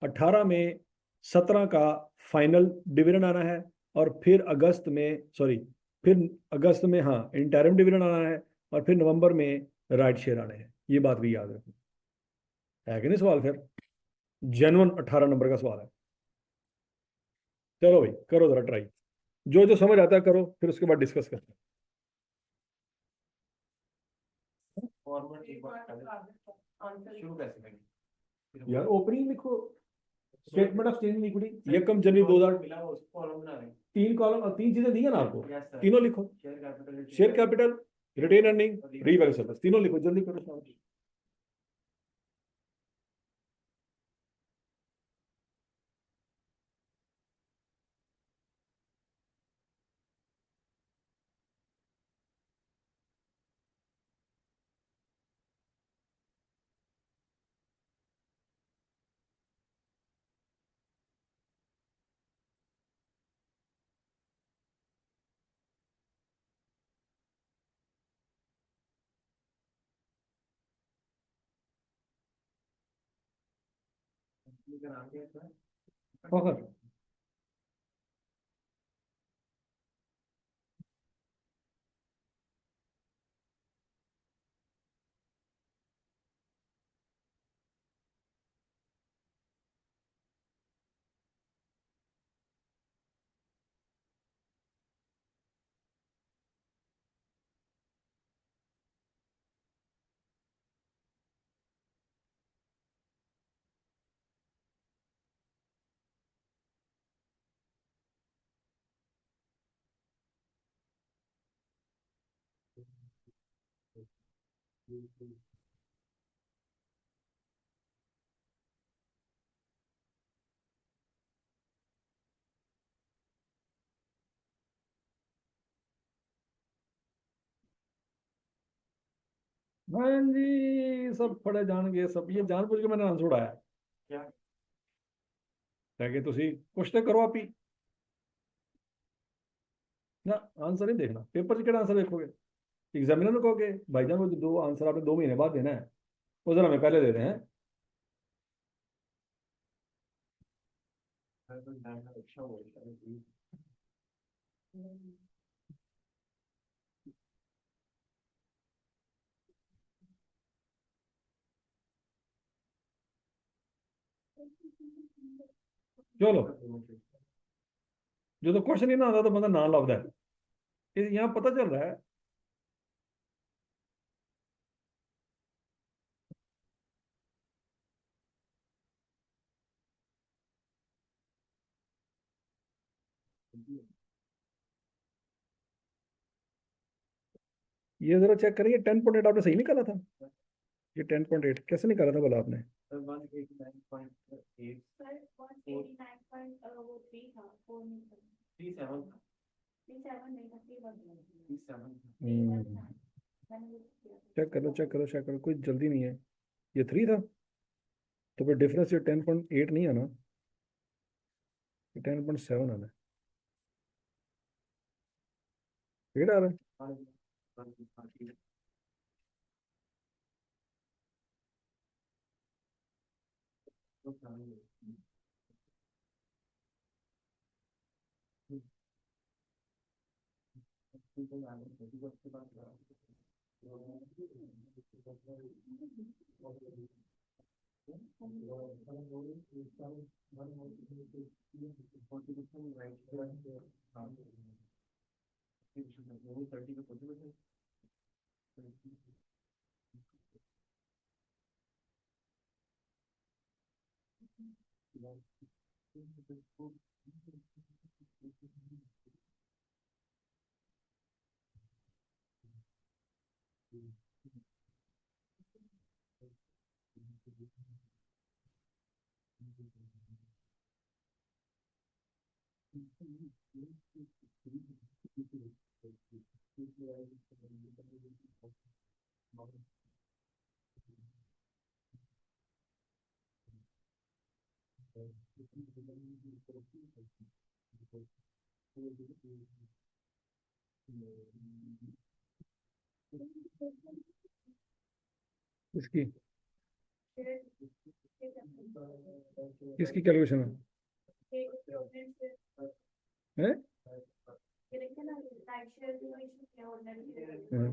S2: 18 में 17 का फाइनल डिविडेंड आना है, और फिर अगस्त में, सॉरी, फिर अगस्त में हाँ इंटरिम डिविडेंड आना है, और फिर नवंबर में राइट शेयर आने हैं। ये बात भी याद रखनी है कि नहीं? सवाल फिर जेन्युइन 18 नंबर का सवाल है। चलो भाई, करो जरा ट्राई, जो जो समझ आता है करो, फिर उसके बाद डिस्कस करते
S1: फॉर्मेट एक बार शुरू कैसे करेंगे?
S2: हैं। यार ओपनिंग लिखो, स्टेटमेंट ऑफ चेंज इक्विटी यकम जनवरी 2000,
S1: मिला वो उसको कॉलम बना रहे हैं।
S2: 3 कॉलम और 3 चीजें दी है ना आपको,
S1: यस सर।
S2: तीनों लिखो,
S1: share capital,
S2: share capital, retain earning, revalue surplus, तीनों लिखो, जल्दी करो।
S1: इनका नाम क्या था?
S2: फखर। हाँ जी, सब पढ़े जान गए सब, ये जानबूझ के मैंने आंसर उड़ाया
S1: क्या?
S2: ताकि ਤੁਸੀਂ ਕੁਛ ਤੇ ਕਰੋ ਆਪੀ ना। आंसर नहीं देखना पेपर 'ਚ ਕਿਹੜਾ आंसर देखोगे, एग्जामिनर को कहोगे भाईजान वो जो दो आंसर आपने 2 महीने बाद देना है वो जरा हमें पहले दे रहे हैं।
S1: मैं तो जानना अच्छा हो गया।
S2: चलो, जो तो क्वेश्चन ही ना आता तो बंदा ना लभदा है, यहाँ पता चल रहा है। ये जरा चेक करिए 10.8 आपने सही निकाला था, ये 10.8 कैसे निकाला था बोला आपने?
S1: 189.8
S3: सर 189 पॉइंट वो थ्री था, फोर नहीं था,
S1: 37
S3: थ्री सेवन नहीं था, थ्री वन था,
S1: 37
S3: थ्री वन था। मैंने वो किया था।
S2: चेक करो चेक करो चेक करो, कोई जल्दी नहीं है। ये 3 था तो फिर डिफरेंस ये 10.8 नहीं है ना, ये 10.7 आना है। एट आ रहा है। इसकी किसकी कैलकुलेशन है? हैं?
S3: ये देखिए ना, राइट शेयर की वही है और
S2: हाँ।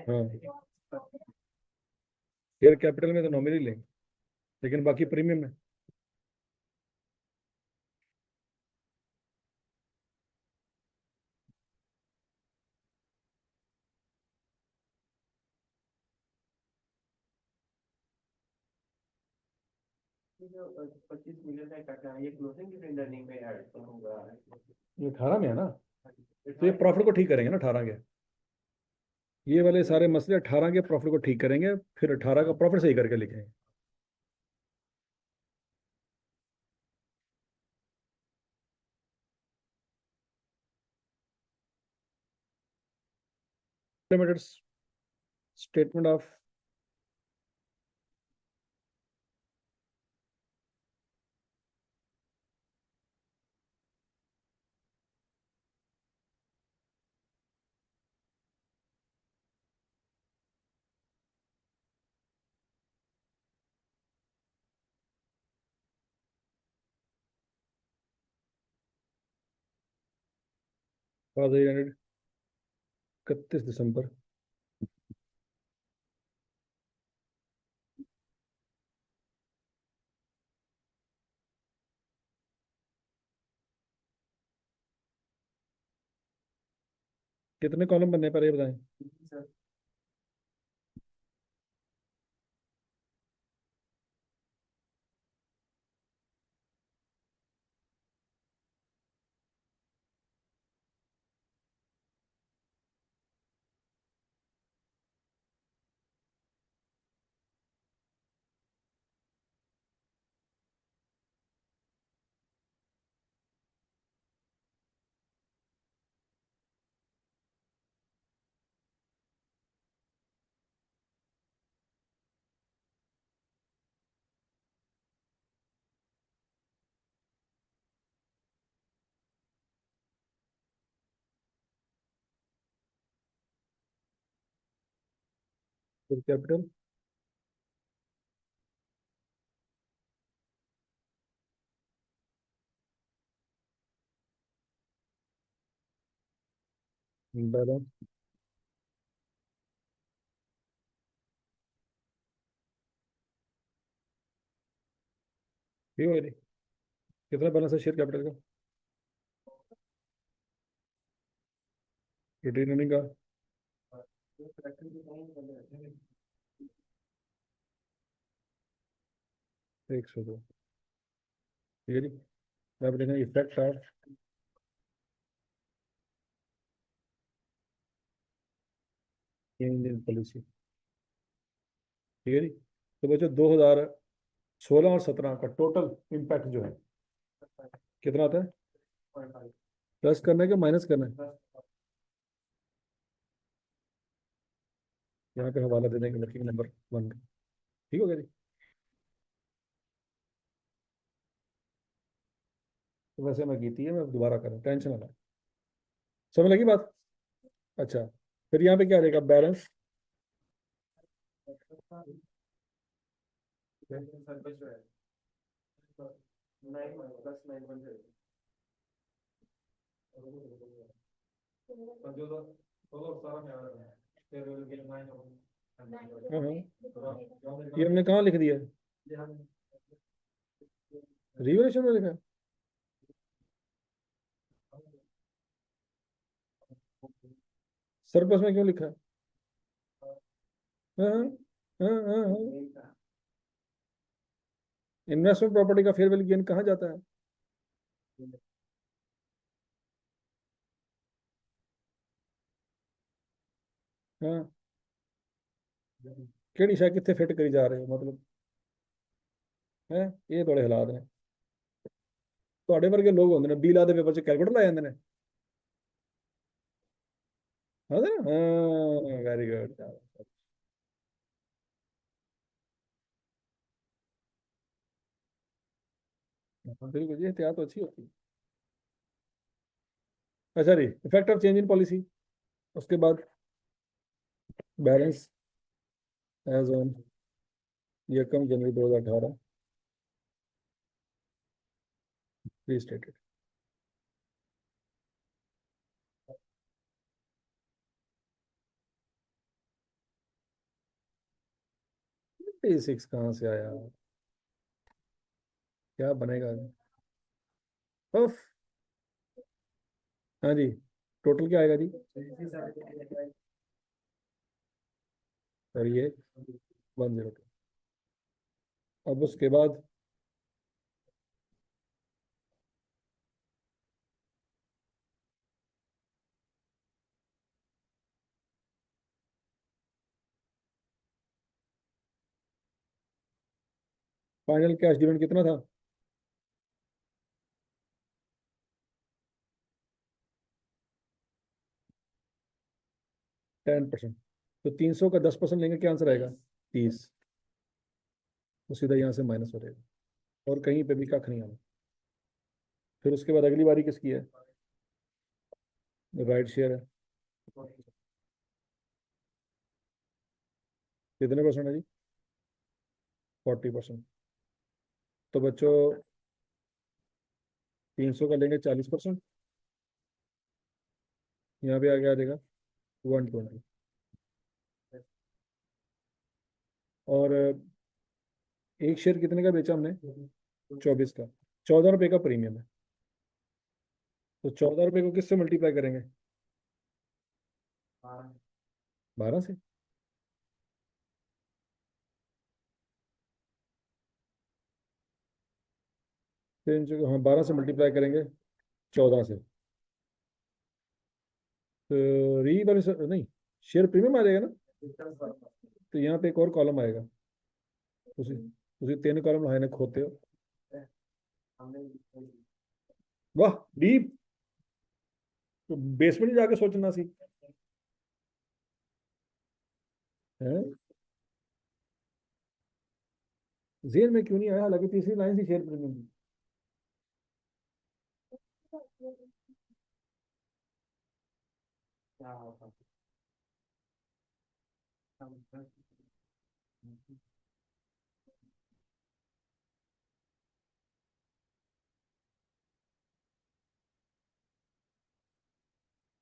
S2: हाँ, शेयर कैपिटल में तो नॉमिनली लेंगे लेकिन बाकी प्रीमियम है।
S1: जो 25 मिलियन का कटा है, ये क्लोजिंग डिविडेंड अर्निंग में ऐड होगा।
S2: ये 18 में है ना, तो ये प्रॉफिट को ठीक करेंगे ना 18 के, ये वाले सारे मसले 18 के प्रॉफिट को ठीक करेंगे, फिर 18 का प्रॉफिट सही करके लिखेंगे। लिमिटेड स्टेटमेंट ऑफ फादर 31 दिसंबर। कितने कॉलम बनने पर ये बताएं।
S1: सर
S2: शेयर कैपिटल बैलेंस ठीक है। कितना बैलेंस है शेयर कैपिटल का, रिटेन अर्निंग का। 102। ठीक है जी। अब देखें effect of change in policy. ठीक है जी। तो बच्चों 2016 और 17 का टोटल इम्पैक्ट जो है कितना आता है, प्लस करना है कि माइनस करना है। यहाँ पे हवाला दे देंगे वर्किंग नंबर 1। ठीक हो गया जी। तो वैसे मैं की थी है, मैं दोबारा करूँ, टेंशन ना लें। समझ लगी बात। अच्छा, फिर यहाँ पे क्या रहेगा, बैलेंस।
S1: सर बच रहा है 9 प्लस 9 तो जो तो सारा में आ रहा है फिर ये 9
S2: हाँ हाँ, ये हमने कहाँ लिख दिया, रिवोल्यूशन में लिखा है। सरप्लस में क्यों लिखा है। हाँ हाँ हाँ हाँ। इन्वेस्टमेंट प्रॉपर्टी का फेयर वैल्यू गेन कहाँ जाता है। हाँ, केड़ी शा कितने फिट करी जा रहे हो मतलब है, ये थोड़े हालात ने। ਤੁਹਾਡੇ ਵਰਗੇ ਲੋਕ ਹੁੰਦੇ ਨੇ ਬੀਲਾ ਦੇ ਪੇਪਰ 'ਚ ਕੈਲਕੂਲੇਟਰ ਲਾ ਜਾਂਦੇ ਨੇ। ਹਾਂ ਹਾਂ, ਵੈਰੀ ਗੁੱਡ। बिल्कुल जी, एहतियात तो अच्छी होती है। अच्छा जी, effect of change in policy, उसके बाद balance as on 1 January 2018 restated. 6 कहाँ से आया, क्या बनेगा। उफ, हाँ जी, टोटल क्या आएगा जी। और ये 102। अब उसके बाद फाइनल कैश डिविडेंड कितना था। 10%। तो 300 का 10% लेंगे, क्या आंसर आएगा, 30। तो सीधा यहाँ से माइनस हो जाएगा और कहीं पे भी कख नहीं आना। फिर उसके बाद अगली बारी किसकी है, राइट शेयर है। कितने परसेंट है जी, 40%। तो बच्चों 300 का लेंगे 40%, यहाँ पे आगे आ जाएगा 120। और एक शेयर कितने का बेचा हमने? 24 का। 14 रुपये का प्रीमियम है, तो 14 रुपये को किससे मल्टीप्लाई करेंगे? 12 से। तो हाँ, 12 से मल्टीप्लाई करेंगे 14 से, तो री वाले नहीं, शेयर प्रीमियम आ जाएगा ना। तो यहाँ पे एक और कॉलम आएगा, उसी उसी 3 कॉलम लगाने खोते हो। वाह डीप, तो बेसमेंट जाके सोचना सी है। जेल में क्यों नहीं आया, हालांकि तीसरी लाइन थी शेयर प्रीमियम की।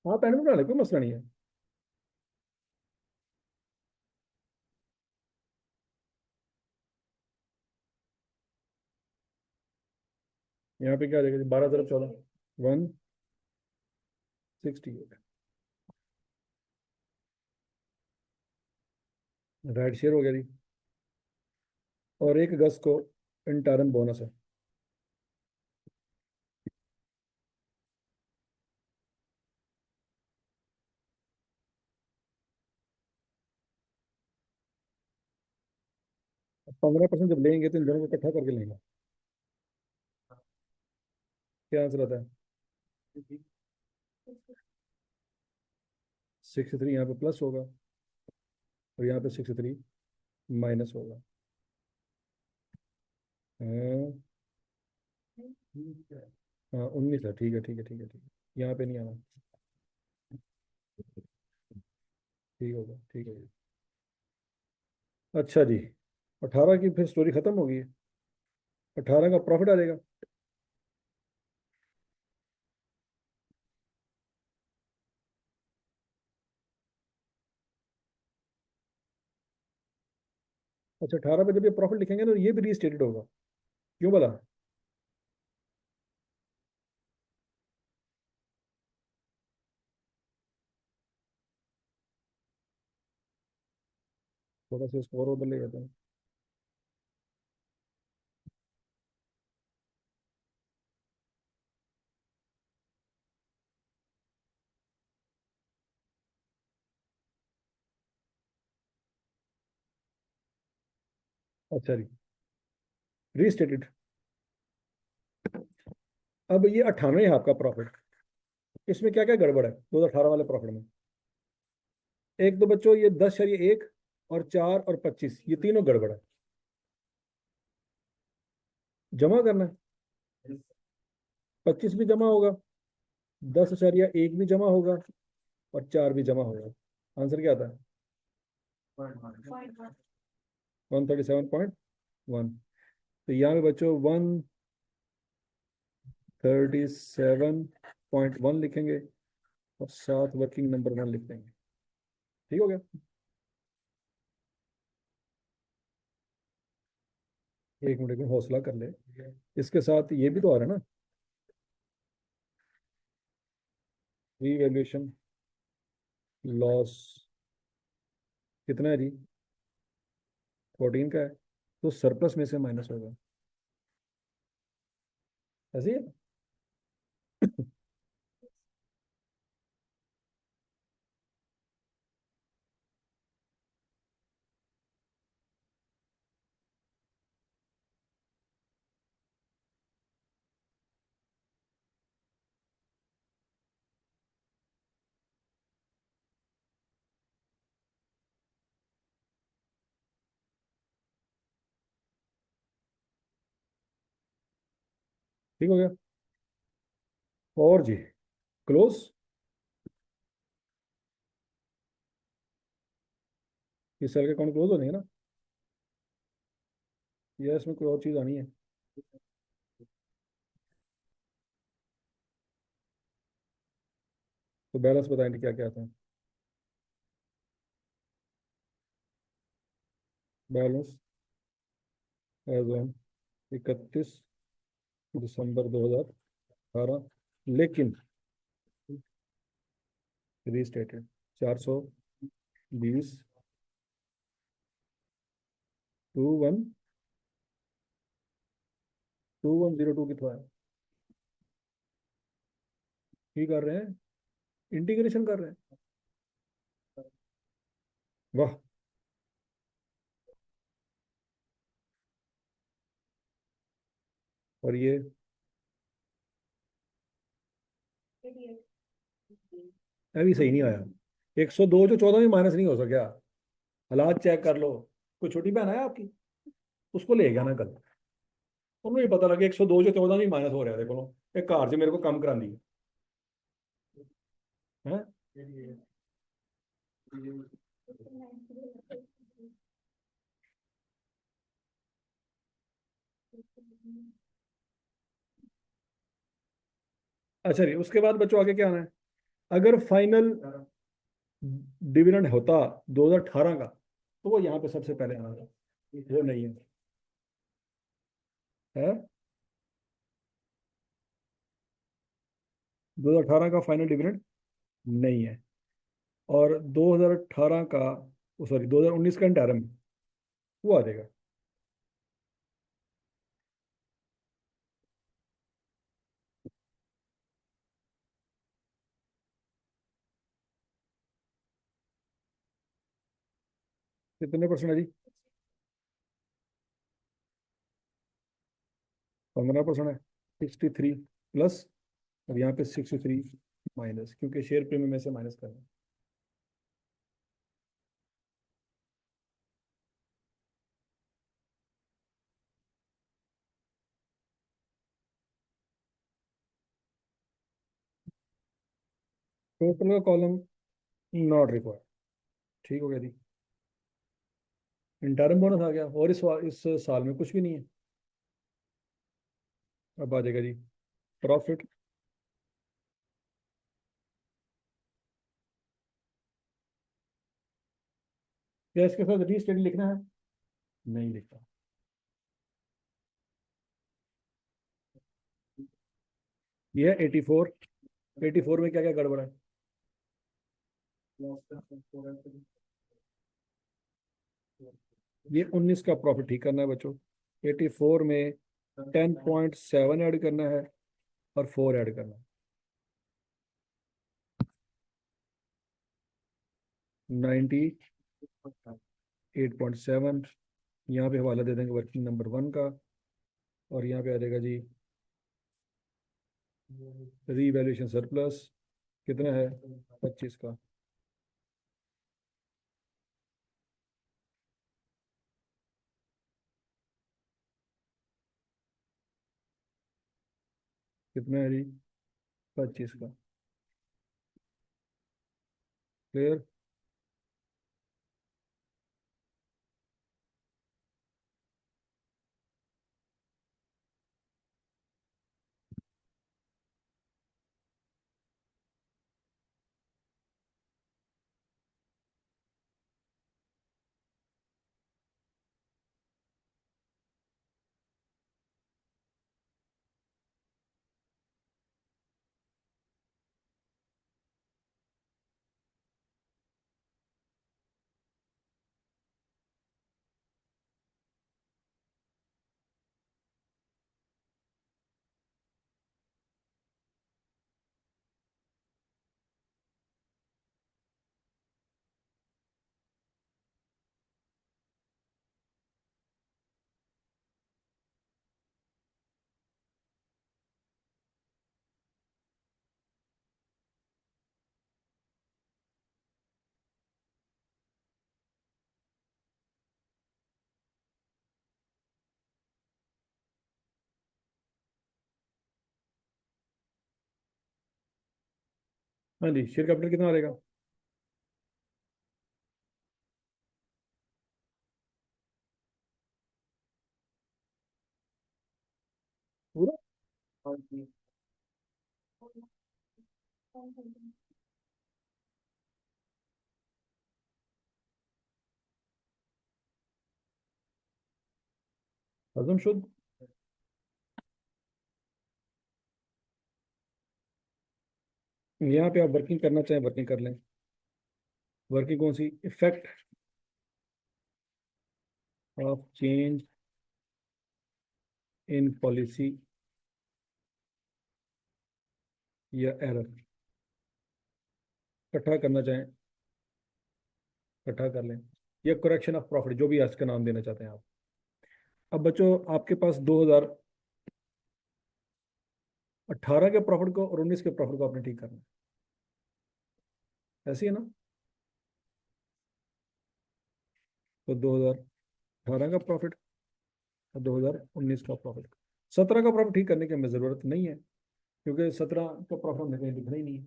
S2: हाँ पैन में बना ले, कोई मसला नहीं है। यहाँ पे क्या आ जाएगा? 12 × 14 168। राइट शेयर हो गया जी। और 1 अगस्त को इंटर्म बोनस है। अब 15% जब लेंगे तो इन दोनों को इकट्ठा करके लेंगे। क्या आंसर आता है? 63 यहाँ पे प्लस होगा, और यहाँ पे 63 माइनस होगा। हाँ हाँ, 19 है, ठीक है ठीक है ठीक है ठीक है, यहाँ पे नहीं आना। ठीक होगा, ठीक है। अच्छा जी, 18 की फिर स्टोरी खत्म हो गई है। 18 का प्रॉफिट आ जाएगा। अच्छा, 18 पे जब ये प्रॉफिट लिखेंगे तो ये भी रीस्टेटेड होगा, क्यों बोला? थोड़ा सा स्कोर उधर ले जाते हैं। अच्छा जी, रीस्टेटेड। अब ये 98 है आपका प्रॉफिट। इसमें क्या क्या गड़बड़ है 2018 वाले प्रॉफिट में? एक तो बच्चों, ये 10 × 1 और 4 और 25, ये तीनों गड़बड़ है। जमा करना है, 25 भी जमा होगा, 10.1 भी जमा होगा, और 4 भी जमा होगा। आंसर क्या आता है? 137.1। तो यहाँ पे बच्चों 137.1 लिखेंगे, और साथ वर्किंग नंबर 1 लिख देंगे। ठीक हो गया? एक मिनट में हौसला कर ले, इसके साथ ये भी तो आ रहा है ना, रीवैल्यूएशन लॉस कितना है जी? 14 का है, तो सरप्लस में से माइनस होगा। ऐसे ही है। ठीक हो गया। और जी, क्लोज। इस सेल के अकाउंट क्लोज हो जाएंगे ना, या इसमें कोई और चीज़ आनी है? तो बैलेंस बताएंगे क्या क्या था। बैलेंस एज ऑन 31 दिसंबर 2018, लेकिन रीस्टेटेड 420 2102 कितना है, ही कर रहे हैं, इंटीग्रेशन कर रहे हैं। वाह। और ये अभी सही नहीं आया। 102 जो 14 में माइनस नहीं हो सका। हालात चेक कर लो। कोई छोटी बहन है आपकी, उसको ले गया ना कल, उन्हें भी पता लगा 102 जो 14 में माइनस हो रहा है, देखो एक कार से मेरे को कम करा दी है। अच्छा जी, उसके बाद बच्चों आगे क्या आना है। अगर फाइनल डिविडेंड होता 2018 का, तो वो यहाँ पे सबसे पहले आना था, वो नहीं है। है 2018 का फाइनल डिविडेंड नहीं है, और 2018 का, सॉरी 2019 का इंटरम वो आ जाएगा। कितने परसेंट है जी। 15% है। 63 प्लस, और यहाँ पे 63 माइनस, क्योंकि शेयर प्रीमियम में से माइनस करना है। टोटल का कॉलम नॉट रिक्वायर्ड। ठीक हो गया जी। इंटर्म बोनस आ गया, और इस साल में कुछ भी नहीं है। अब आ जाएगा जी प्रॉफिट। क्या इसके साथ रीस्टेट लिखना है, नहीं लिखता। ये है 84। 84 में क्या क्या गड़बड़ है। ये 19 का प्रॉफिट ठीक करना है बच्चों। 84 में 10.7 ऐड करना है, और 4 ऐड करना है। 98.7। यहाँ पे हवाला दे देंगे वर्किंग नंबर 1 का, और यहाँ पे आ जाएगा जी रीवैल्यूएशन सरप्लस, कितना है 25 का। कितना है जी 25 का। क्लियर। हाँ जी, शेयर कैपिटल कितना आ जाएगा। पूरा। हजम शुद्ध। यहाँ पे आप वर्किंग करना चाहें वर्किंग कर लें। वर्किंग कौन सी? Effect of change in policy या एरर, इकट्ठा करना चाहें इकट्ठा कर लें, या करेक्शन ऑफ प्रॉफिट, जो भी इसका नाम देना चाहते हैं आप। अब बच्चों आपके पास 2018 के प्रॉफिट को और 19 के प्रॉफिट को आपने ठीक करना है, ऐसी है ना? तो 2018 का प्रॉफिट और 2019 का प्रॉफिट, 17 का प्रॉफिट ठीक करने की हमें ज़रूरत नहीं है, क्योंकि 17 का प्रॉफिट हमने कहीं लिखना ही नहीं है।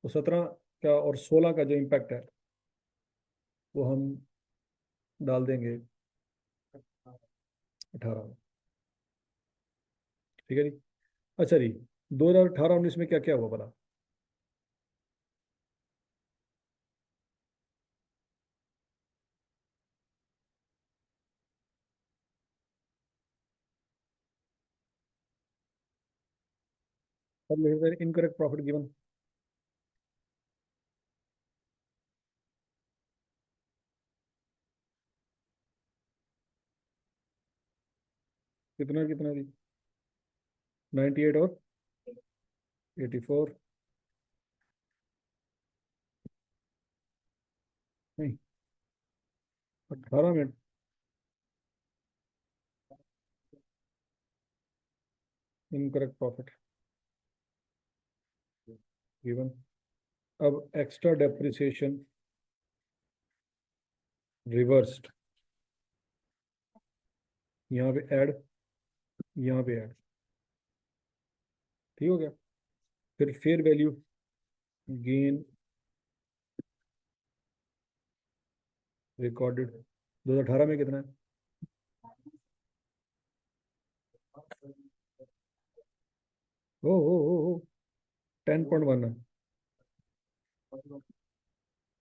S2: तो 17 का और 16 का जो इम्पैक्ट है वो हम डाल देंगे 18 में। ठीक है जी। अच्छा जी, 2018-19 में क्या क्या हुआ बता? अब लिखते हैं इनकरेक्ट प्रॉफिट गिवन। कितना कितना जी? 98 और 84? नहीं, 18 में इनकरेक्ट प्रॉफिट गिवन। अब एक्स्ट्रा डेप्रिसिएशन रिवर्स्ड, यहाँ पे ऐड, यहाँ पे ऐड, ठीक हो गया। फिर फेयर वैल्यू गेन रिकॉर्डेड 2018 में कितना है? ओ 10.1 है।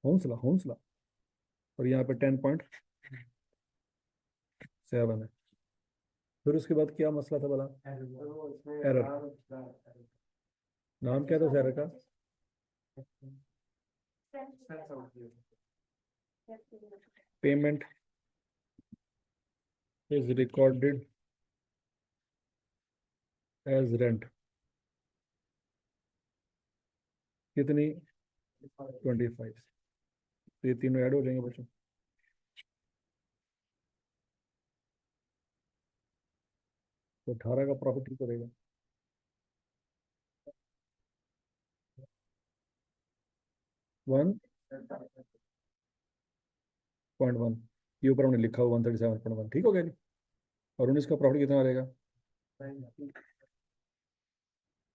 S2: हौसला हौसला। और यहाँ पे 10.7 है। फिर उसके बाद क्या मसला था भला? एरर। नाम क्या था उस एरर का? Payment is recorded as rent, कितनी? 25। तो ये तीनों ऐड हो जाएंगे बच्चों। तो 18 का प्रॉफिट कितना रहेगा? 1.1, ये ऊपर हमने लिखा हुआ 137.1, ठीक हो गया जी। और 19 का प्रॉफिट कितना रहेगा?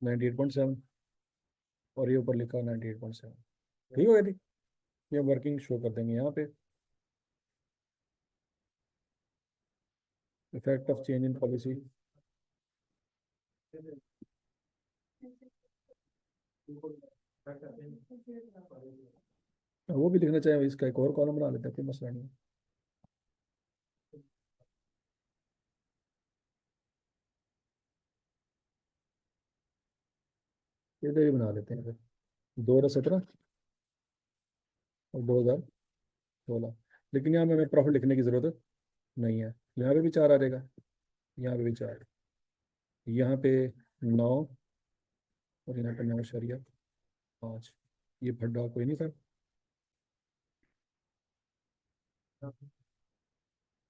S2: 98.7, और ये ऊपर लिखा 98.7, ठीक हो गया जी। ये वर्किंग शो कर देंगे यहाँ पे। Effect of change in policy, वो भी लिखना चाहिए, इसका एक और कॉलम बना लेते हैं, कोई मसला नहीं है। इधर ही बना लेते हैं फिर, 2017 और 2016। लेकिन यहाँ में हमें प्रॉफिट लिखने की जरूरत नहीं है। यहाँ पे भी 4 आ जाएगा, यहाँ पे भी 4, यहाँ पे 9, और यहाँ पे 9.5। ये फड्डा कोई नहीं था।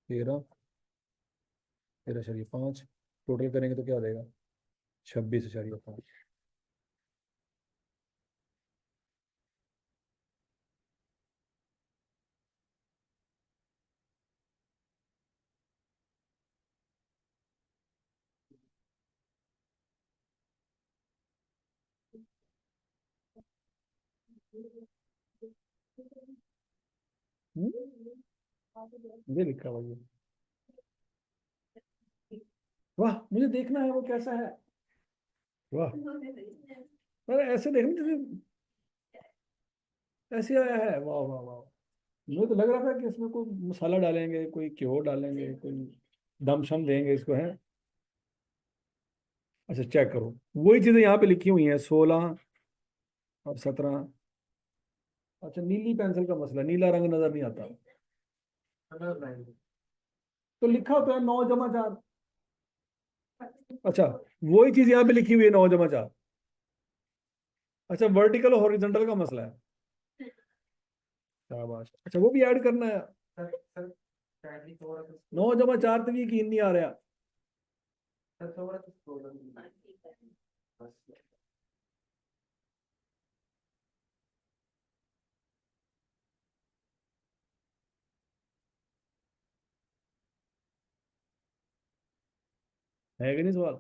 S2: 13.5, टोटल करेंगे तो क्या आ जाएगा? 26.5। ये लिखा हुआ ये। वाह, मुझे देखना है वो कैसा है। वाह, अरे ऐसे देखना जैसे ऐसे आया है। वाह वाह वाह। मुझे तो लग रहा था कि इसमें कोई मसाला डालेंगे, कोई घ्यो डालेंगे, कोई दम शम देंगे इसको, है। अच्छा चेक करो, वही चीजें यहाँ पे लिखी हुई हैं, 16 और 17। अच्छा नीली पेंसिल का मसला, नीला रंग नजर नहीं आता।
S1: कलर लाइन
S2: तो लिखा होता है 9 जमा 4। अच्छा वही चीज यहाँ पे लिखी हुई है 9 जमा 4। अच्छा वर्टिकल और हॉरिजॉन्टल का मसला है। शाबाश, अच्छा वो भी ऐड करना है।
S1: सर काइंडली थोड़ा सा
S2: 9 जमा 4 तो यकीन नहीं आ रहा।
S1: सर थोड़ा सा स्क्रॉल बस
S2: है कि नहीं सवाल,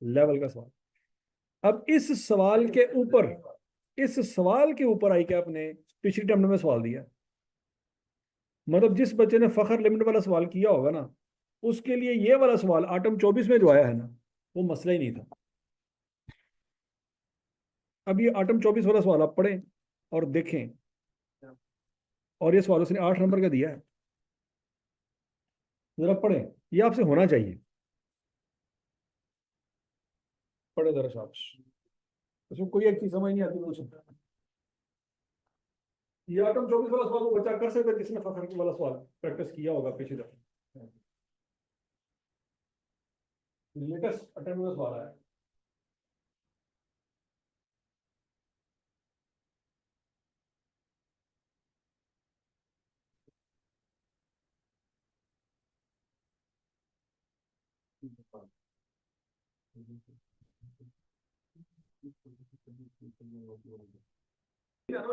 S2: लेवल का सवाल। अब इस सवाल के ऊपर, इस सवाल के ऊपर आई कि आपने पिछली अटेम्प्ट में सवाल दिया, मतलब जिस बच्चे ने फखर लिमिट वाला सवाल किया होगा ना, उसके लिए ये वाला सवाल आटम 24 में जो आया है ना, वो मसला ही नहीं था। अब ये आटम 24 वाला सवाल आप पढ़ें और देखें, और ये सवाल उसने 8 नंबर का दिया है, जरा पढ़ें, ये आपसे होना चाहिए। पढ़े जरा शाबाश, उसमें कोई एक चीज समझ नहीं आती कुछ। ये आटम 24 वाला सवाल वो बच्चा कर सकता है जिसने फखर वाला सवाल प्रैक्टिस किया होगा पिछली दफा। लेटेस्ट अटेम्प्ट में सवाल आया।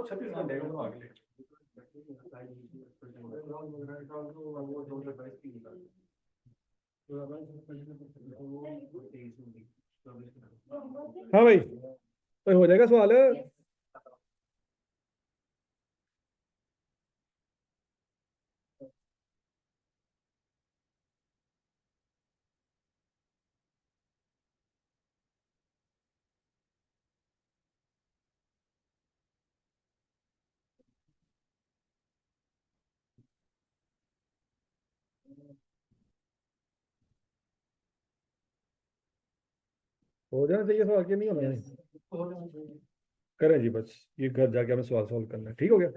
S2: छत्तीस घंटे का भाग ले। हाँ भाई, तो हो जाएगा सवाल। हो जाना चाहिए सवाल, के नहीं होना है। करें जी, बस ये घर जाके हमें सवाल सॉल्व करना है, ठीक हो गया।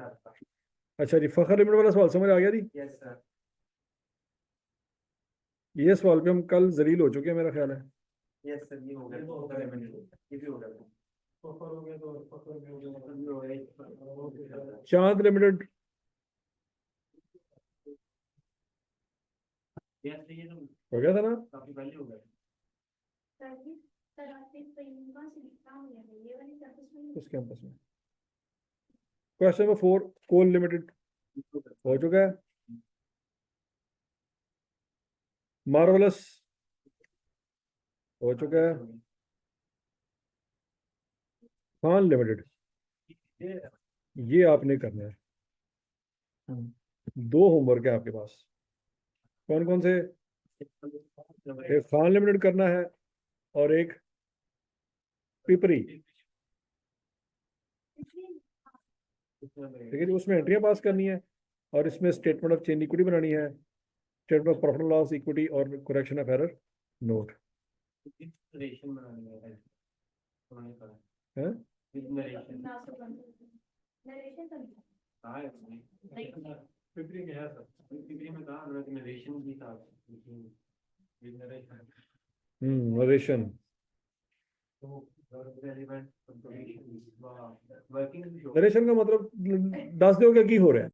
S2: अच्छा जी, फखर लिमिट वाला सवाल समझ आ गया जी।
S1: यस सर
S2: ये सवाल पे हम कल जलील हो चुके हैं मेरा ख्याल है।
S1: यस सर ये हो गया ये भी हो गया फखर हो गया तो फखर भी हो गया
S2: चांद लिमिटेड,
S1: यस ये तो
S2: हो गया था ना
S1: काफी पहले हो गया
S3: सर आपने कहाँ से लिखा हुआ है ये वाली सर्विस में
S2: उस कैंपस में। क्वेश्चन नंबर 4, कोल लिमिटेड हो चुका है। मार्वलस हो चुका है। खान लिमिटेड, ये आपने करना है। 2 होमवर्क है आपके पास। कौन कौन से? एक खान लिमिटेड करना है और एक पिपरी। ठीक है जी, उसमें एंट्रियां पास करनी है और इसमें स्टेटमेंट ऑफ चेंज इक्विटी बनानी है, statement of profit and loss equity और करेक्शन ऑफ एरर नोट
S1: रेशन बनानी है उन्होंने कहा
S2: है।
S1: नरेशन
S3: नरेशन तो
S1: कहा है उसने पिपरी में है सर पिपरी में कहा उन्होंने नरेशन भी था
S2: नरेशन।
S1: वर्किंग
S2: नरेशन का मतलब 10 दोगे की हो रहा है।